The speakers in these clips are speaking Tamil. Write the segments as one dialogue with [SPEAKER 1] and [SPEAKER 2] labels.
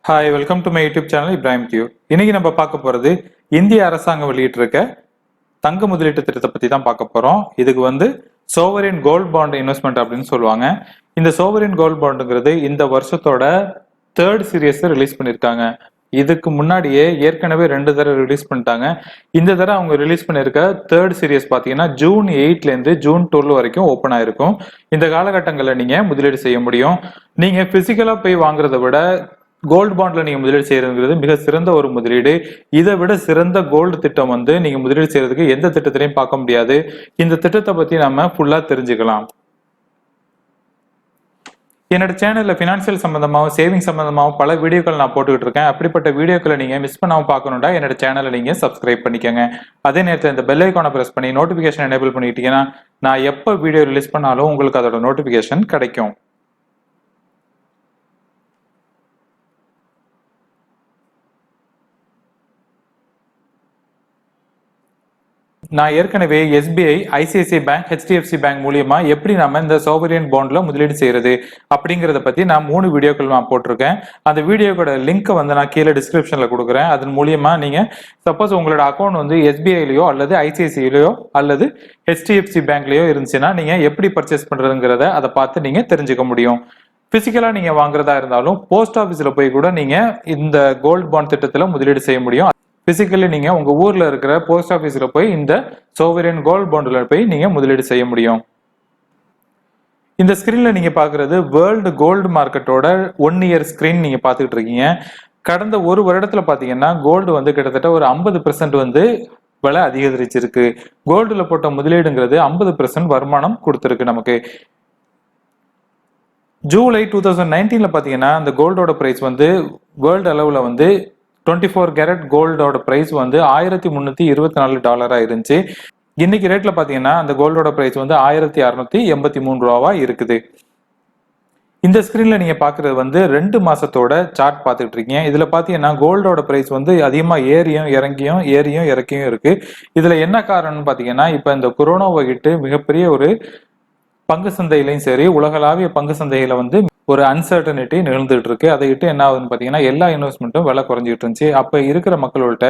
[SPEAKER 1] Hi, welcome to my YouTube channel Ibrahim Q. இன்னைக்கு நம்ம பார்க்க போறது இந்திய அரசாங்கம் வெளியிட்டிருக்க தங்க முதலீட்டு திட்டத்தை பத்தி தான் பார்க்க போறோம். இதுக்கு சோவரின் கோல்ட் பாண்ட் இன்வெஸ்ட்மெண்ட் அப்படின்னு சொல்லுவாங்க. இந்த சோவரின் கோல்ட் பாண்டுங்கிறது இந்த வருஷத்தோட தேர்ட் சீரியஸ் ரிலீஸ் பண்ணியிருக்காங்க. இதுக்கு முன்னாடியே ஏற்கனவே 2 தடவை ரிலீஸ் பண்ணிட்டாங்க. இந்த தடவை அவங்க ரிலீஸ் பண்ணியிருக்க தேர்ட் சீரியஸ் பார்த்தீங்கன்னா ஜூன் 8ல இருந்து ஜூன் 12 வரைக்கும் ஓப்பன் ஆயிருக்கும். இந்த காலகட்டங்களில் நீங்க முதலீடு செய்ய முடியும். நீங்க பிசிக்கலா போய் வாங்குறதை விட கோல்டு பாண்ட்ல நீங்க முதலீடு செய்யறதுங்கிறது மிக சிறந்த ஒரு முதலீடு. இதை விட சிறந்த கோல்டு திட்டம் நீங்க முதலீடு செய்யறதுக்கு எந்த திட்டத்திலையும் பார்க்க முடியாது. இந்த திட்டத்தை பத்தி நம்ம ஃபுல்லா தெரிஞ்சுக்கலாம். என்னோட சேனல்ல பினான்சியல் சம்பந்தமாகவும் சேவிங் சம்பந்தமாகவும் பல வீடியோக்கள் நான் போட்டுக்கிட்டு இருக்கேன். அப்படிப்பட்ட வீடியோக்களை நீங்க மிஸ் பண்ணாம பார்க்கணும்டா என்னோட சேனலை நீங்க சப்ஸ்கிரைப் பண்ணிக்கோங்க. அதே நேரத்தில் இந்த பெல் ஐக்கானை பிரஸ் பண்ணி நோட்டிபிகேஷன் எனேபிள் பண்ணிட்டீங்கன்னா நான் எப்போ வீடியோ ரிலீஸ் பண்ணாலும் உங்களுக்கு அதோட நோட்டிபிகேஷன் கிடைக்கும். நான் ஏற்கனவே SBI, ICICI bank, HDFC bank மூலியமா எப்படி நம்ம இந்த சோவரியன் பாண்ட்ல முதலீடு செய்யறது அப்படிங்கறத பத்தி நான் 3 வீடியோக்கள் நான் போட்டிருக்கேன். அந்த வீடியோவோட லிங்கை நான் கீழே டிஸ்கிரிப்ஷன்ல கொடுக்குறேன். அதன் மூலியமா நீங்க சப்போஸ் உங்களோட அக்கௌண்ட் SBIலயோ அல்லது ICICIலயோ அல்லது HDFC பேங்க்லயோ இருந்துச்சுன்னா நீங்க எப்படி பர்ச்சேஸ் பண்றதுங்கிறத அதை பார்த்து நீங்க தெரிஞ்சுக்க முடியும். பிசிக்கலா நீங்க வாங்குறதா இருந்தாலும் போஸ்ட் ஆபீஸ்ல போய் கூட நீங்க இந்த கோல்ட் பாண்ட் திட்டத்துல முதலீடு செய்ய முடியும். பிசிக்கலி நீங்க உங்க ஊர்ல இருக்கிற போஸ்ட் ஆபீஸ்ல போய் இந்த சோவரியன் கோல்ட் பாண்ட்ல போய் நீங்க முதலீடு செய்ய முடியும். இந்த ஸ்கிரீன்ல நீங்க பாக்குறது வேர்ல்டு கோல்டு மார்க்கெட்டோட 1 இயர் ஸ்கிரீன் நீங்க பாத்துக்கிட்டு இருக்கீங்க. கடந்த ஒரு வருடத்துல பாத்தீங்கன்னா கோல்டு கிட்டத்தட்ட ஒரு 50% விலை அதிகரிச்சிருக்கு. கோல்டுல போட்ட முதலீடுங்கிறது 50% வருமானம் கொடுத்திருக்கு நமக்கு. ஜூலை 2019ல பாத்தீங்கன்னா அந்த கோல்டோட பிரைஸ் வேர்ல்டு அளவுல 24 கேரட் கோல்டோட பிரைஸ் $1324 இருந்துச்சு. இன்னைக்கு ரேட்ல பாத்தீங்கன்னா அந்த கோல்டோட பிரைஸ் $1683 இருக்குது. இந்த ஸ்கிரீன்ல நீங்க பாக்குறது 2 மாசத்தோட சார்ட் பாத்துட்டு இருக்கீங்க. இதுல பாத்தீங்கன்னா கோல்டோட பிரைஸ் அதிகமா ஏறியும் இறக்கியும் இருக்கு. இதுல என்ன காரணம்னு பாத்தீங்கன்னா இப்ப இந்த கொரோனா வகிட்டு மிகப்பெரிய ஒரு பங்கு சந்தையிலையும் சரி உலகளாவிய பங்கு சந்தையில ஒரு அன்சர்டனிட்டி நிகழ்ந்துட்டு இருக்கு. அதை இட்டு என்ன ஆகுதுன்னு பாத்தீங்கன்னா எல்லா இன்வெஸ்ட்மெண்ட்டும் விலை குறைஞ்சிட்டு இருந்துச்சு. அப்ப இருக்கிற மக்கள்கிட்ட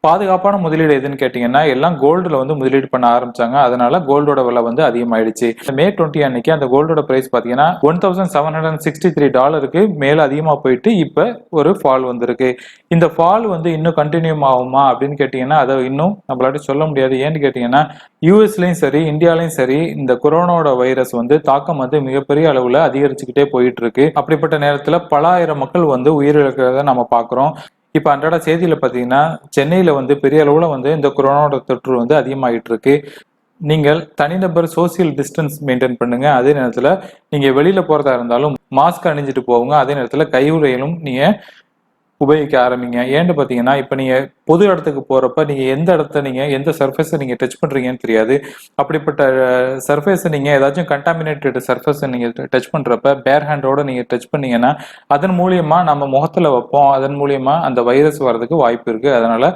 [SPEAKER 1] பாதுகாப்பான முதலீடு எதுன்னு கேட்டீங்கன்னா எல்லாம் கோல்டுல முதலீடு பண்ண ஆரம்பிச்சாங்க. அதனால கோல்டோட விலை அதிகமாயிடுச்சு. மே 20 அன்னைக்கு அந்த கோல்டோட பிரைஸ் பாத்தீங்கன்னா $1763 மேல அதிகமா போயிட்டு இப்ப ஒரு ஃபால் வந்திருக்கு. இந்த ஃபால் இன்னும் கண்டினியூ ஆகுமா அப்படின்னு கேட்டீங்கன்னா அதை இன்னும் நம்மளால சொல்ல முடியாது. ஏன்னு கேட்டீங்கன்னா யூஎஸ்லயும் சரி இந்தியாலையும் சரி இந்த கொரோனாவோட வைரஸ் தாக்கம் மிகப்பெரிய அளவுல அதிகரிச்சுக்கிட்டே போயிட்டு இருக்கு. அப்படிப்பட்ட நேரத்துல பல ஆயிரம் மக்கள் உயிரிழக்கிறத நம்ம பாக்குறோம். இப்ப அன்றாட செய்தியில பாத்தீங்கன்னா சென்னையில பெரிய அளவுல இந்த கொரோனாவோட தொற்று அதிகமாயிட்டு இருக்கு. நீங்கள் தனிநபர் சோசியல் டிஸ்டன்ஸ் மெயின்டைன் பண்ணுங்க. அதே நேரத்துல நீங்க வெளியில போறதா இருந்தாலும் மாஸ்க் அணிஞ்சிட்டு போவுங்க. அதே நேரத்துல கையுறையிலும் நீங்க உபயோகிக்க ஆரம்பிங்க. ஏன்னு பாத்தீங்கன்னா இப்ப நீங்க பொது இடத்துக்கு போறப்ப நீங்க எந்த சர்ஃபேஸை நீங்க டச் பண்றீங்கன்னு தெரியாது. அப்படிப்பட்ட சர்ஃபேஸை நீங்க ஏதாச்சும் கண்டாமினேட்டட் சர்ஃபேஸை நீங்க டச் பண்றப்ப பேர் ஹேண்டோட நீங்க டச் பண்ணீங்கன்னா அதன் மூலியமா நம்ம முகத்துல வைப்போம். அதன் மூலியமா அந்த வைரஸ் வர்றதுக்கு வாய்ப்பு இருக்கு. அதனால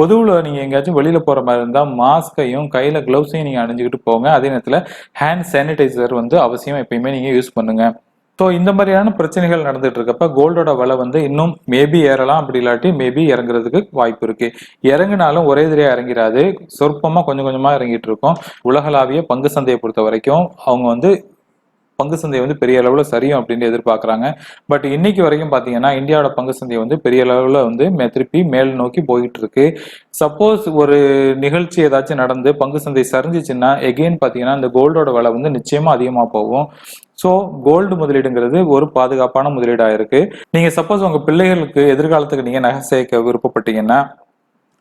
[SPEAKER 1] பொதுவுல நீங்க எங்கேயாச்சும் வெளியில போற மாதிரி இருந்தா மாஸ்கையும் கையில கிளவுஸையும் நீங்க அணிஞ்சுக்கிட்டு போங்க. அதே நேரத்துல ஹேண்ட் சானிடைசர் அவசியம் எப்பயுமே நீங்க யூஸ் பண்ணுங்க. ஸோ இந்த மாதிரியான பிரச்சனைகள் நடந்துட்டு இருக்கப்ப கோல்டோட விலை இன்னும் மேபி ஏறலாம், அப்படி இல்லாட்டி மேபி இறங்குறதுக்கு வாய்ப்பு இருக்கு. இறங்கினாலும் ஒரே தடவையா இறங்கிடாது, சொற்பமா கொஞ்சம் கொஞ்சமா இறங்கிட்டு இருக்கும். உலகளாவிய பங்கு சந்தையை பொறுத்த வரைக்கும் அவங்க பங்கு சந்தை பெரிய அளவுல சரியும் அப்படின்னு எதிர்பார்க்கறாங்க. பட் இன்னைக்கு வரைக்கும் பாத்தீங்கன்னா இந்தியாவோட பங்கு சந்தை பெரிய அளவுல திருப்பி மேல் நோக்கி போயிட்டு இருக்கு. சப்போஸ் ஒரு நிகழ்ச்சி ஏதாச்சும் நடந்து பங்கு சந்தை சரிஞ்சிச்சுன்னா எகெயின் பாத்தீங்கன்னா இந்த கோல்டோட விலை நிச்சயமா அதிகமா போகும். ஸோ கோல்டு முதலீடுங்கிறது ஒரு பாதுகாப்பான முதலீடா இருக்கு. நீங்க சப்போஸ் உங்க பிள்ளைகளுக்கு எதிர்காலத்துக்கு நீங்க நகை சேர்க்க விருப்பப்பட்டீங்கன்னா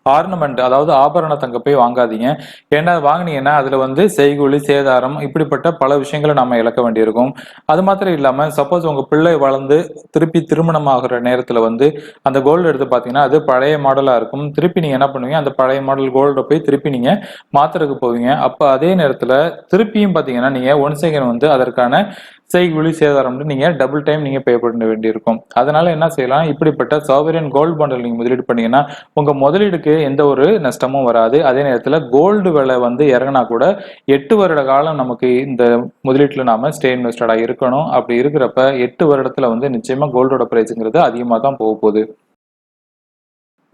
[SPEAKER 1] ஆர்னமெண்ட் அதாவது ஆபரண தங்க போய் வாங்காதீங்க. ஏன்னா வாங்கினீங்கன்னா அதுல செய்கூலி சேதாரம் இப்படிப்பட்ட பல விஷயங்களை நம்ம இழக்க வேண்டியிருக்கும். அது மாத்திரம் இல்லாம சப்போஸ் உங்க பிள்ளை வளர்ந்து திருப்பி திருமணம் ஆகிற நேரத்துல அந்த கோல்டு எடுத்து பாத்தீங்கன்னா அது பழைய மாடலா இருக்கும். திருப்பி நீங்க என்ன பண்ணுவீங்க, அந்த பழைய மாடல் கோல்டை போய் திருப்பி நீங்க மாத்துறதுக்கு போவீங்க. அப்ப அதே நேரத்துல திருப்பியும் பாத்தீங்கன்னா நீங்க ஒன்ஸ் அகைன் அதற்கான செய்கூலி சேதாரம்னு நீங்க டபுள் டைம் நீங்க பே பண்ண வேண்டியிருக்கும். அதனால என்ன செய்யலாம், இப்படிப்பட்ட சாவரின் கோல்டு பாண்டில் நீங்க முதலீடு பண்ணீங்கன்னா உங்க முதலீடுக்கு எந்த ஒரு நஷ்டமும் வராது. அதே நேரத்துல கோல்டு விலை வந்து இறங்கினா கூட 8 வருட காலம் நமக்கு இந்த முதலீட்டுல நாம ஸ்டே இன்வெஸ்டடா இருக்கணும். அப்படி இருக்கிறப்ப 8 வருடத்துல வந்து நிச்சயமா கோல்டோட பிரைஸ்ங்கிறது அதிகமா தான் போக போகுது.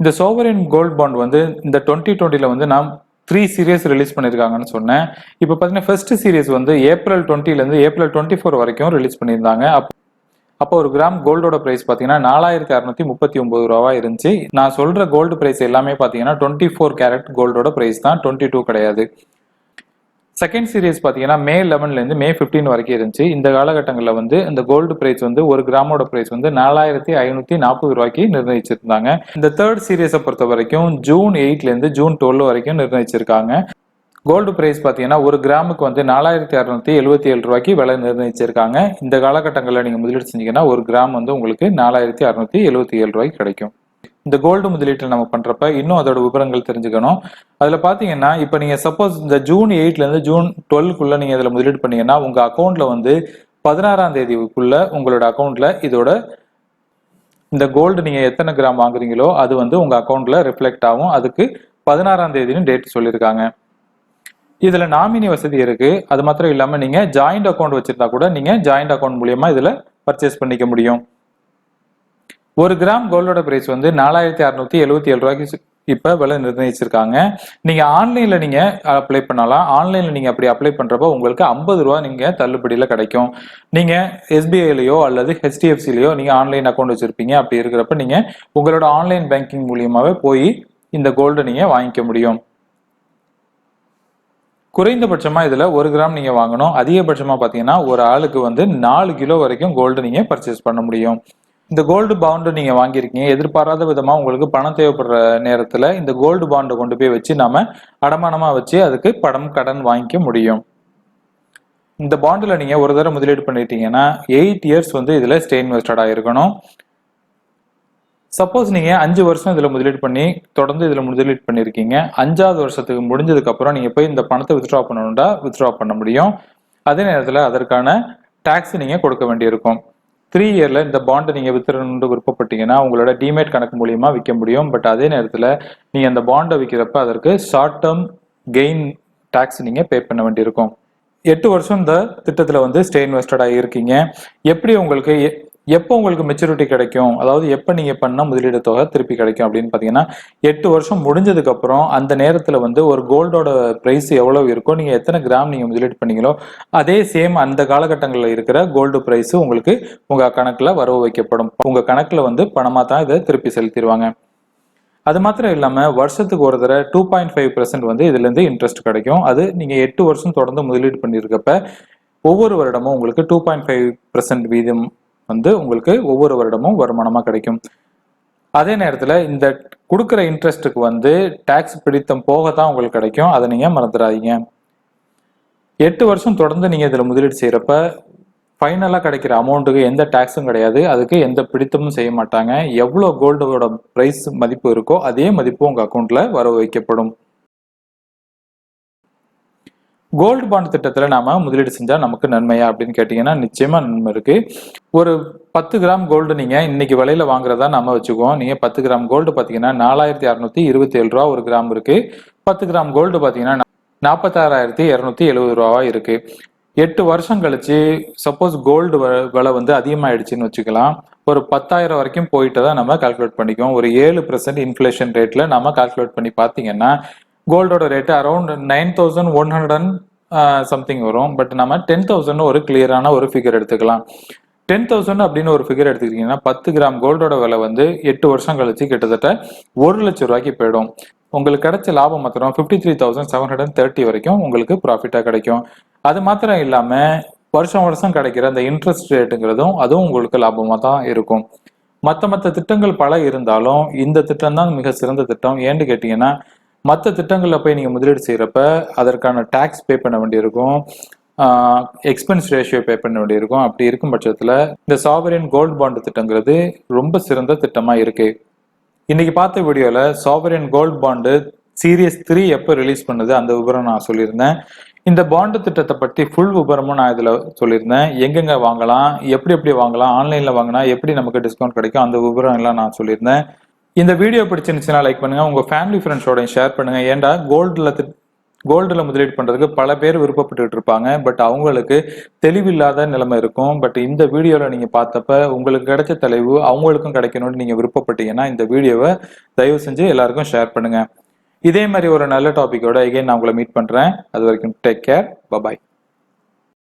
[SPEAKER 1] இந்த சோவரின் கோல்ட் பாண்ட் வந்து இந்த 2020ல வந்து நாம் 3 சீரியஸ் ரிலீஸ் பண்ணியிருக்காங்கன்னு சொன்னேன். இப்போ பார்த்தீங்கன்னா ஃபர்ஸ்ட் சீரியஸ் வந்து ஏப்ரல் 20லேருந்து ஏப்ரல் 24 வரைக்கும் ரிலீஸ் பண்ணியிருந்தாங்க. அப்போ ஒரு கிராம் கோல்டோட பிரைஸ் பார்த்தீங்கன்னா 4639 இருந்துச்சு. நான் சொல்ற கோல்டு பிரைஸ் எல்லாமே பார்த்தீங்கன்னா 24 கேரட் கோல்டோட பிரைஸ் தான், 22 கிடையாது. செகண்ட் சீரியஸ் பார்த்தீங்கன்னா மே 11லேருந்து மே 15 வரைக்கும் இருந்துச்சு. இந்த காலகட்டங்களில் வந்து இந்த கோல்டு பிரைஸ் வந்து ஒரு கிராமோட பிரைஸ் வந்து 4540 நிர்ணயிச்சிருந்தாங்க. இந்த தேர்ட் சீரியஸை பொறுத்த வரைக்கும் ஜூன் 8லேருந்து ஜூன் 12 வரைக்கும் நிர்ணயிச்சிருக்காங்க. கோல்டு பிரைஸ் பார்த்தீங்கன்னா ஒரு கிராமுக்கு வந்து 4677 விலை நிர்ணயிச்சிருக்காங்க. இந்த காலகட்டங்களில் நீங்கள் முதலீடு செஞ்சீங்கன்னா ஒரு கிராம் வந்து உங்களுக்கு 4677 கிடைக்கும். இந்த கோல்டு முதலீட்டில் நம்ம பண்றப்ப இன்னும் அதோட விவரங்கள் தெரிஞ்சுக்கணும். அதுல பாத்தீங்கன்னா இப்ப நீங்க சப்போஸ் இந்த ஜூன் 8லேருந்து ஜூன் 12க்குள்ள நீங்க இதுல முதலீடு பண்ணீங்கன்னா உங்க அக்கௌண்ட்ல வந்து 16ஆம் தேதிக்குள்ள உங்களோட அக்கௌண்ட்ல இதோட இந்த கோல்டு நீங்க எத்தனை கிராம் வாங்குறீங்களோ அது வந்து உங்க அக்கௌண்ட்ல ரிஃப்ளெக்ட் ஆகும். அதுக்கு 16ஆம் தேதினு டேட் சொல்லியிருக்காங்க. இதுல நாமினி வசதி இருக்கு. அது மாத்திரம் இல்லாம நீங்க ஜாயிண்ட் அக்கௌண்ட் வச்சிருந்தா கூட நீங்க ஜாயிண்ட் அக்கௌண்ட் மூலியமா இதுல பர்ச்சேஸ் பண்ணிக்க முடியும். ஒரு கிராம் கோல்டோட பிரைஸ் வந்து 4677 இப்ப விலை நிர்ணயிச்சிருக்காங்க. நீங்க ஆன்லைன்ல நீங்க அப்ளை பண்ணலாம். ஆன்லைன்ல நீங்க அப்படி அப்ளை பண்றப்ப உங்களுக்கு 50 ரூபாய் நீங்க தள்ளுபடியில கிடைக்கும். நீங்க SBIலயோ அல்லது HDFCலயோ நீங்க ஆன்லைன் அக்கௌண்ட் வச்சிருப்பீங்க. அப்படி இருக்கிறப்ப நீங்க உங்களோட ஆன்லைன் பேங்கிங் மூலியமாவே போய் இந்த கோல்டை நீங்க வாங்கிக்க முடியும். குறைந்தபட்சமா இதுல 1 கிராம் நீங்க வாங்கணும். அதிகபட்சமா பாத்தீங்கன்னா ஒரு ஆளுக்கு வந்து 4 கிலோ வரைக்கும் கோல்டு நீங்க பர்ச்சேஸ் பண்ண முடியும். இந்த கோல்டு பாண்டு நீங்க வாங்கியிருக்கீங்க, எதிர்பாராத விதமா உங்களுக்கு பணம் தேவைப்படுற நேரத்துல இந்த கோல்டு பாண்டை கொண்டு போய் வச்சு நாம அடமானமா வச்சு அதுக்கு கடன் வாங்கிக்க முடியும். இந்த பாண்டுல நீங்க ஒரு தடவை முதலீடு பண்ணிட்டீங்கன்னா 8 இயர்ஸ் வந்து இதுல ஸ்டே இன்வெஸ்டடா இருக்கணும். சப்போஸ் நீங்க 5 வருஷம் இதுல முதலீடு பண்ணி தொடர்ந்து இதுல முதலீடு பண்ணிருக்கீங்க, 5வது வருஷத்துக்கு முடிஞ்சதுக்கு அப்புறம் நீங்க போய் இந்த பணத்தை வித்ட்ரா பண்ணணும்னா வித்ட்ரா பண்ண முடியும். அதே நேரத்துல அதற்கான டாக்ஸ் நீங்க கொடுக்க வேண்டியிருக்கும். 3 இயர்ல இந்த பாண்டை நீங்க வித்துறணும்னு விருப்பப்பட்டீங்கன்னா உங்களோட டிமேட் கணக்கு மூலியமா விற்க முடியும். பட் அதே நேரத்துல நீங்க அந்த பாண்டை விற்கிறப்ப அதற்கு ஷார்ட் டேர்ம் கெயின் டாக்ஸ் நீங்க பே பண்ண வேண்டியிருக்கும். 8 வருஷம் இந்த திட்டத்துல வந்து ஸ்டே இன்வெஸ்டடா இருக்கீங்க. எப்படி உங்களுக்கு எப்போ உங்களுக்கு மெச்சூரிட்டி கிடைக்கும், அதாவது எப்போ நீங்க பண்ண முதலீடு தொகை திருப்பி கிடைக்கும் அப்படின்னு பாத்தீங்கன்னா 8 வருஷம் முடிஞ்சதுக்கு அப்புறம் அந்த நேரத்துல வந்து ஒரு கோல்டோட பிரைஸ் எவ்வளவு இருக்கோ, நீங்க எத்தனை கிராம் நீங்க முதலீடு பண்ணீங்களோ அதே சேம் அந்த காலகட்டங்களில் இருக்கிற கோல்டு பிரைஸ் உங்களுக்கு உங்க கணக்குல வரவு வைக்கப்படும். உங்க கணக்குல வந்து பணமா தான் இதை திருப்பி செலுத்திடுவாங்க. அது மாத்திரம் இல்லாம வருஷத்துக்கு ஒரு தடவை 2.5% வந்து இதுல இருந்து இன்ட்ரெஸ்ட் கிடைக்கும். அது நீங்க 8 வருஷம் தொடர்ந்து முதலீடு பண்ணிருக்கப்ப ஒவ்வொரு வருடமும் உங்களுக்கு 2.5% வீதம் வந்து உங்களுக்கு ஒவ்வொரு வருடமும் வருமானமா கிடைக்கும். அதே நேரத்துல இந்த கொடுக்குற இன்ட்ரெஸ்ட்டுக்கு வந்து டாக்ஸ் பிடித்தம் போக தான் உங்களுக்கு கிடைக்கும். அதை நீங்க மறந்துடாதீங்க. 8 வருஷம் தொடர்ந்து நீங்க இதுல முதலீடு செய்யறப்ப ஃபைனலா கிடைக்கிற அமௌண்ட்டுக்கு எந்த டாக்ஸும் கிடையாது. அதுக்கு எந்த பிடித்தமும் செய்ய மாட்டாங்க. எவ்வளவு கோல்டோட பிரைஸ் மதிப்பு இருக்கோ அதே மதிப்பு உங்க அக்கௌண்ட்ல வரவு வைக்கப்படும். கோல்டு பாண்ட் திட்டத்துல நாம முதலீடு செஞ்சா நமக்கு நன்மையா அப்படின்னு கேட்டீங்கன்னா நிச்சயமா நன்மை இருக்கு. ஒரு 10 கிராம் கோல்டு நீங்க இன்னைக்கு விலையில வாங்குறதா நாம வச்சுக்குவோம். நீங்க 10 கிராம் கோல்டு பாத்தீங்கன்னா 4627 ஒரு கிராம் இருக்கு. 10 கிராம் கோல்டு பாத்தீங்கன்னா 46,270 இருக்கு. 8 வருஷம் கழிச்சு சப்போஸ் கோல்டு விலை வந்து அதிகமாயிடுச்சுன்னு வச்சுக்கலாம். ஒரு 10,000 வரைக்கும் போயிட்டு தான் நம்ம கால்குலேட் பண்ணிக்குவோம். ஒரு 7% இன்ஃபிளேஷன் ரேட்ல நம்ம கால்குலேட் பண்ணி பார்த்தீங்கன்னா கோல்டோட ரேட்டு அரௌண்ட் 9,100 சம்திங் வரும். பட் நம்ம 10,000 ஒரு கிளியரான ஒரு ஃபிகர் எடுத்துக்கலாம். 10,000 அப்படின்னு ஒரு ஃபிகர் எடுத்துக்கிட்டீங்கன்னா 10 கிராம் கோல்டோட விலை வந்து 8 வருஷம் கழிச்சு கிட்டத்தட்ட 1 லட்சம் ரூபாய்க்கு போயிடும். உங்களுக்கு கிடைச்ச லாபம் மாத்திரம் 53,730 வரைக்கும் உங்களுக்கு ப்ராஃபிட்டா கிடைக்கும். அது மாத்திரம் இல்லாம வருஷம் கிடைக்கிற அந்த இன்ட்ரெஸ்ட் ரேட்டுங்கிறதும் அதுவும் உங்களுக்கு லாபமா தான் இருக்கும். மற்ற திட்டங்கள் பல இருந்தாலும் இந்த திட்டம் தான் மிக சிறந்த திட்டம். ஏன்னு கேட்டீங்கன்னா மற்ற திட்டங்கள்ல போய் நீங்க முதலீடு செய்யறப்ப அதற்கான டாக்ஸ் பே பண்ண வேண்டியிருக்கும், எக்ஸ்பென்ஸ் ரேஷியோ பே பண்ண வேண்டியிருக்கும். அப்படி இருக்கும் பட்சத்துல இந்த சாவரின் கோல்டு பாண்ட் திட்டங்கிறது ரொம்ப சிறந்த திட்டமா இருக்கு. இன்னைக்கு பார்த்த வீடியோல சாவரின் கோல்டு பாண்டு சீரியஸ் 3 எப்போ ரிலீஸ் பண்ணுது அந்த விவரம் நான் சொல்லியிருந்தேன். இந்த பாண்டு திட்டத்தை பற்றி ஃபுல் விபரமும் நான் இதுல சொல்லியிருந்தேன். எங்கெங்க வாங்கலாம், எப்படி எப்படி வாங்கலாம், ஆன்லைன்ல வாங்கினா எப்படி நமக்கு டிஸ்கவுண்ட் கிடைக்கும், அந்த விவரம் எல்லாம் நான் சொல்லியிருந்தேன். இந்த வீடியோ பிடிச்சிருந்துச்சுன்னா லைக் பண்ணுங்க, உங்க ஃபேமிலி ஃப்ரெண்ட்ஸோட ஷேர் பண்ணுங்க. ஏன்டா கோல்டுல முதலீடு பண்றதுக்கு பல பேர் விருப்பப்பட்டு இருப்பாங்க. பட் அவங்களுக்கு தெளிவில்லாத நிலைமை இருக்கும். பட் இந்த வீடியோல நீங்க பார்த்தப்ப உங்களுக்கு கிடைச்ச தெளிவு அவங்களுக்கும் கிடைக்கணும்னு நீங்க விருப்பப்பட்டீங்கன்னா இந்த வீடியோவை தயவு செஞ்சு எல்லாருக்கும் ஷேர் பண்ணுங்க. இதே மாதிரி ஒரு நல்ல டாபிக்கோட எகைன் நான் உங்களை மீட் பண்றேன். அது வரைக்கும் டேக் கேர், பபாய்.